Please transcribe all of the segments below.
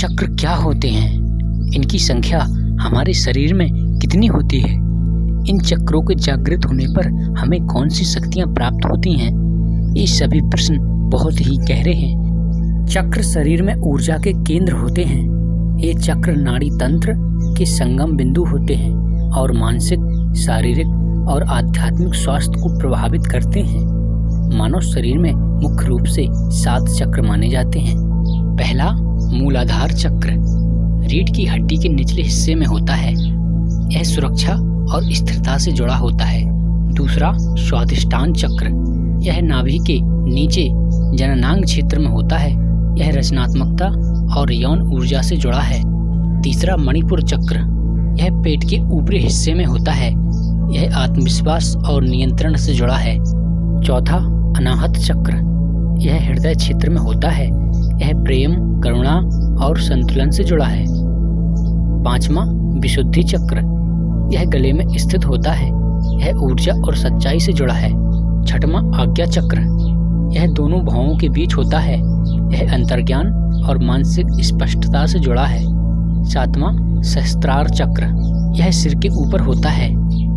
चक्र क्या होते हैं? इनकी संख्या हमारे शरीर में कितनी होती है? इन चक्रों के जागृत होने पर हमें कौन सी शक्तियाँ प्राप्त होती हैं? ये सभी प्रश्न बहुत ही गहरे हैं। चक्र शरीर में ऊर्जा के केंद्र होते हैं। ये चक्र नाड़ी तंत्र के संगम बिंदु होते हैं और मानसिक, शारीरिक और आध्यात्मिक स्वास्थ्य को प्रभावित करते हैं। मानव शरीर में मुख्य रूप से 7 चक्र माने जाते हैं। पहला, मूलाधार चक्र रीढ़ की हड्डी के निचले हिस्से में होता है। यह सुरक्षा और स्थिरता से जुड़ा होता है। दूसरा, स्वादिष्टान चक्र, यह नाभि के नीचे जननांग क्षेत्र में होता है। यह रचनात्मकता और यौन ऊर्जा से जुड़ा है। तीसरा, मणिपुर चक्र, यह पेट के ऊपरी हिस्से में होता है। यह आत्मविश्वास और नियंत्रण से जुड़ा है। चौथा, अनाहत चक्र, यह हृदय क्षेत्र में होता है। यह प्रेम, करुणा और संतुलन से जुड़ा है। पांचवा, विशुद्धि चक्र, यह गले में स्थित होता है। यह ऊर्जा और सच्चाई से जुड़ा है। छठवां, आज्ञा चक्र, यह दोनों भावों के बीच होता है। यह अंतर्ज्ञान और मानसिक स्पष्टता से जुड़ा है। सातवां, सहस्त्रार चक्र, यह सिर के ऊपर होता है।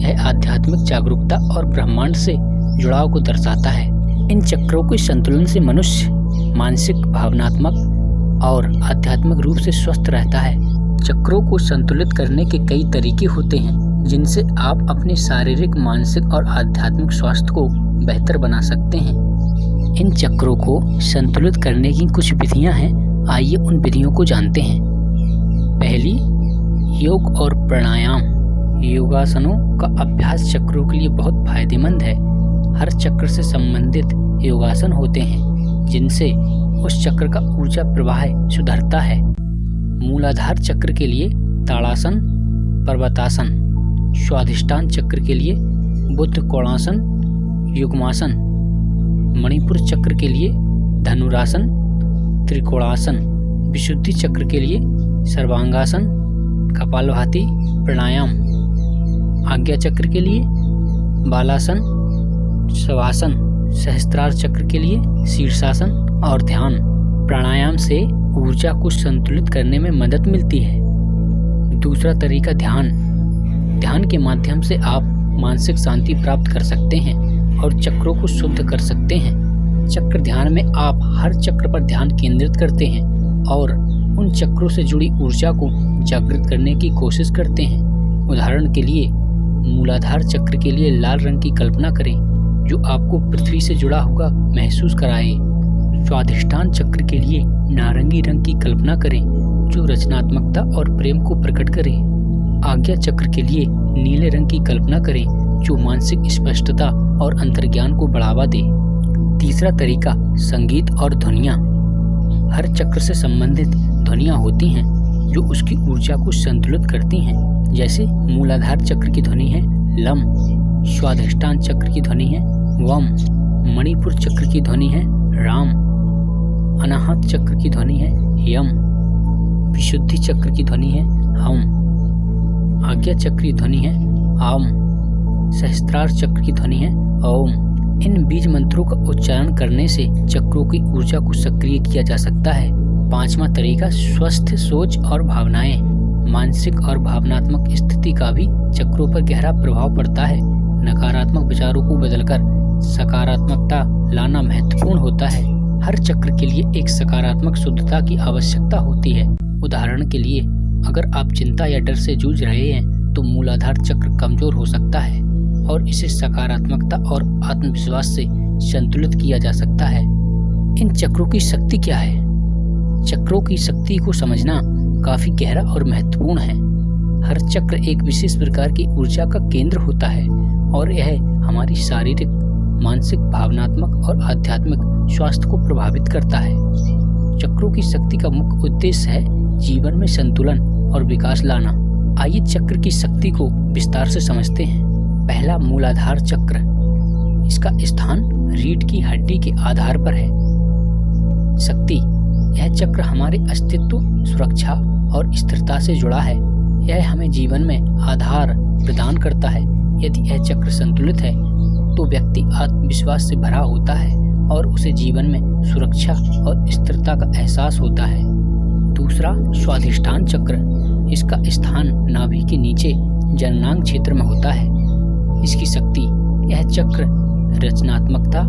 यह आध्यात्मिक जागरूकता और ब्रह्मांड से जुड़ाव को दर्शाता है। इन चक्रों के संतुलन से मनुष्य मानसिक, भावनात्मक और आध्यात्मिक रूप से स्वस्थ रहता है। चक्रों को संतुलित करने के कई तरीके होते हैं जिनसे आप अपने शारीरिक, मानसिक और आध्यात्मिक स्वास्थ्य को बेहतर बना सकते हैं। इन चक्रों को संतुलित करने की कुछ विधियां हैं। आइए उन विधियों को जानते हैं। पहली, योग और प्राणायाम। योगासनों का अभ्यास चक्रों के लिए बहुत फायदेमंद है। हर चक्र से संबंधित योगासन होते हैं जिनसे उस चक्र का ऊर्जा प्रवाह सुधरता है। मूलाधार चक्र के लिए ताड़ासन, पर्वतासन। स्वादिष्टान चक्र के लिए बुद्ध कोणासन, युग्मासन। मणिपुर चक्र के लिए धनुरासन, त्रिकोणासन। विशुद्धि चक्र के लिए सर्वांगासन, कपालभाति, प्राणायाम। आज्ञा चक्र के लिए बालासन, शवासन। सहस्त्रार चक्र के लिए शीर्षासन और ध्यान। प्राणायाम से ऊर्जा को संतुलित करने में मदद मिलती है। दूसरा तरीका, ध्यान। ध्यान के माध्यम से आप मानसिक शांति प्राप्त कर सकते हैं और चक्रों को शुद्ध कर सकते हैं। चक्र ध्यान में आप हर चक्र पर ध्यान केंद्रित करते हैं और उन चक्रों से जुड़ी ऊर्जा को जागृत करने की कोशिश करते हैं। उदाहरण के लिए, मूलाधार चक्र के लिए लाल रंग की कल्पना करें जो आपको पृथ्वी से जुड़ा हुआ महसूस कराए। स्वादिष्टान चक्र के लिए नारंगी रंग की कल्पना करें जो रचनात्मकता और प्रेम को प्रकट करे। आज्ञा चक्र के लिए नीले रंग की कल्पना करें जो मानसिक स्पष्टता और अंतर्ज्ञान को बढ़ावा दे। तीसरा तरीका, संगीत और ध्वनियाँ। हर चक्र से संबंधित ध्वनियाँ होती हैं जो उसकी ऊर्जा को संतुलित करती हैं। जैसे मूलाधार चक्र की ध्वनि है लम, स्वादिष्टान चक्र की ध्वनि है वम, मणिपुर चक्र की ध्वनि है राम, अनाहत चक्र की ध्वनि है यम, विशुद्धि चक्र की ध्वनि है हम, आज्ञा चक्र की ध्वनि है आम, सहस्त्रार चक्र की ध्वनि है ओम। इन बीज मंत्रों का उच्चारण करने से चक्रों की ऊर्जा को सक्रिय किया जा सकता है। पांचवा तरीका, स्वस्थ सोच और भावनाएं। मानसिक और भावनात्मक स्थिति का भी चक्रों पर गहरा प्रभाव पड़ता है। नकारात्मक विचारों को बदलकर सकारात्मकता लाना महत्वपूर्ण होता है। हर चक्र के लिए एक सकारात्मक शुद्धता की आवश्यकता होती है। उदाहरण के लिए, अगर आप चिंता या डर से जूझ रहे हैं तो मूलाधार चक्र कमजोर हो सकता है और इसे सकारात्मकता और आत्मविश्वास से संतुलित किया जा सकता है। इन चक्रों की शक्ति क्या है? चक्रों की शक्ति को समझना काफी गहरा और महत्वपूर्ण है। हर चक्र एक विशेष प्रकार की ऊर्जा का केंद्र होता है और यह हमारी शारीरिक, मानसिक, भावनात्मक और आध्यात्मिक स्वास्थ्य को प्रभावित करता है। चक्रों की शक्ति का मुख्य उद्देश्य है जीवन में संतुलन और विकास लाना। आइए चक्र की शक्ति को विस्तार से समझते हैं। पहला, मूलाधार चक्र। इसका स्थान रीढ़ की हड्डी के आधार पर है। शक्ति, यह चक्र हमारे अस्तित्व, सुरक्षा और स्थिरता से जुड़ा है। यह हमें जीवन में आधार प्रदान करता है। यदि यह चक्र संतुलित है तो व्यक्ति आत्मविश्वास से भरा होता है और उसे जीवन में सुरक्षा और स्थिरता का एहसास होता है। दूसरा स्वाधिष्ठान चक्र, इसका स्थान नाभि के नीचे जननांग क्षेत्र में होता है। इसकी शक्ति, यह चक्र रचनात्मकता,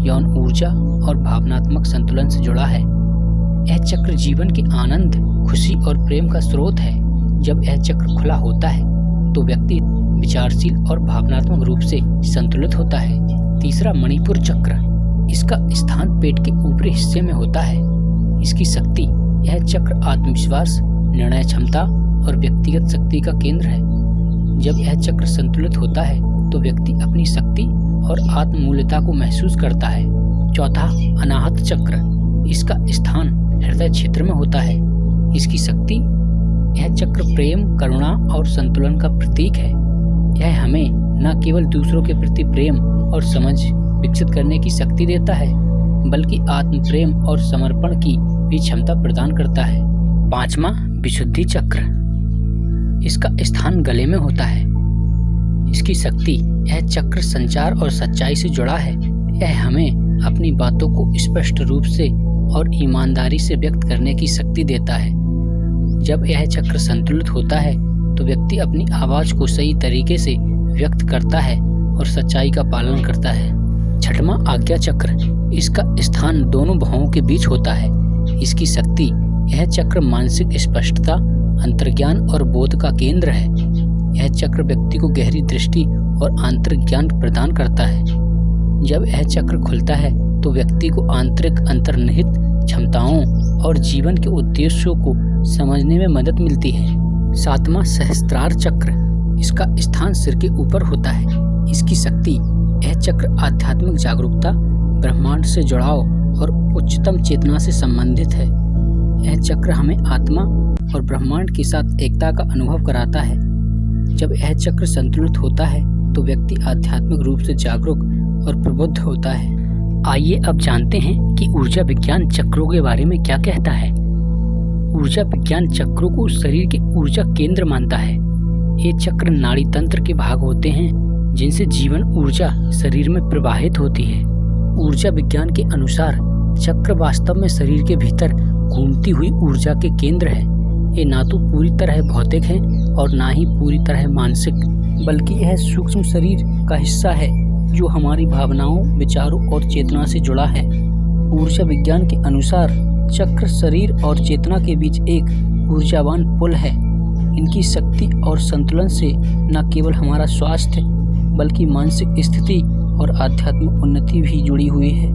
यौन ऊर्जा और भावनात्मक संतुलन से जुड़ा है। यह चक्र जीवन के आनंद, खुशी और प्रेम का स्रोत है। जब यह चक्र खुला होता है तो व्यक्ति विचारशील और भावनात्मक रूप से संतुलित होता है। तीसरा मणिपुर चक्र, इसका स्थान पेट के ऊपरी हिस्से में होता है। इसकी शक्ति, यह चक्र आत्मविश्वास, निर्णय क्षमता और व्यक्तिगत शक्ति का केंद्र है। जब यह चक्र संतुलित होता है तो व्यक्ति अपनी शक्ति और आत्ममूल्यता को महसूस करता है। चौथा अनाहत चक्र, इसका स्थान हृदय क्षेत्र में होता है। इसकी शक्ति, यह चक्र प्रेम, करुणा और संतुलन का प्रतीक है। यह हमें न केवल दूसरों के प्रति प्रेम और समझ विकसित करने की शक्ति देता है, बल्कि आत्म प्रेम और समर्पण की भी क्षमता प्रदान करता है। पांचवा विशुद्धि चक्र, इसका स्थान गले में होता है। इसकी शक्ति, यह चक्र संचार और सच्चाई से जुड़ा है। यह हमें अपनी बातों को स्पष्ट रूप से और ईमानदारी से व्यक्त करने की शक्ति देता है। जब यह चक्र संतुलित होता है तो व्यक्ति अपनी आवाज को सही तरीके से व्यक्त करता है और सच्चाई का पालन करता है। छठवां आज्ञा चक्र, इसका स्थान दोनों भुवों के बीच होता है। इसकी शक्ति, यह चक्र मानसिक स्पष्टता, अंतर्ज्ञान और बोध का केंद्र है। यह चक्र व्यक्ति को गहरी दृष्टि और आंतरिक ज्ञान प्रदान करता है। जब यह चक्र खुलता है तो व्यक्ति को आंतरिक अंतर्निहित क्षमताओं और जीवन के उद्देश्यों को समझने में मदद मिलती है। सातवां सहस्त्रार चक्र, इसका स्थान सिर के ऊपर होता है। इसकी शक्ति, यह चक्र आध्यात्मिक जागरूकता, ब्रह्मांड से जुड़ाव और उच्चतम चेतना से संबंधित है। यह चक्र हमें आत्मा और ब्रह्मांड के साथ एकता का अनुभव कराता है। जब यह चक्र संतुलित होता है तो व्यक्ति आध्यात्मिक रूप से जागरूक और प्रबुद्ध होता है। आइए अब जानते हैं कि ऊर्जा विज्ञान चक्रों के बारे में क्या कहता है। ऊर्जा विज्ञान चक्रों को शरीर के ऊर्जा केंद्र मानता है। ये चक्र नाड़ी तंत्र के भाग होते हैं जिनसे जीवन ऊर्जा शरीर में प्रवाहित होती है। ऊर्जा विज्ञान के अनुसार चक्र वास्तव में शरीर के भीतर घूमती हुई ऊर्जा के केंद्र है। ये ना तो पूरी तरह भौतिक है और ना ही पूरी तरह मानसिक, बल्कि यह सूक्ष्म शरीर का हिस्सा है जो हमारी भावनाओं, विचारों और चेतना से जुड़ा है। ऊर्जा विज्ञान के अनुसार चक्र शरीर और चेतना के बीच एक ऊर्जावान पुल है। इनकी शक्ति और संतुलन से न केवल हमारा स्वास्थ्य बल्कि मानसिक स्थिति और आध्यात्मिक उन्नति भी जुड़ी हुई है।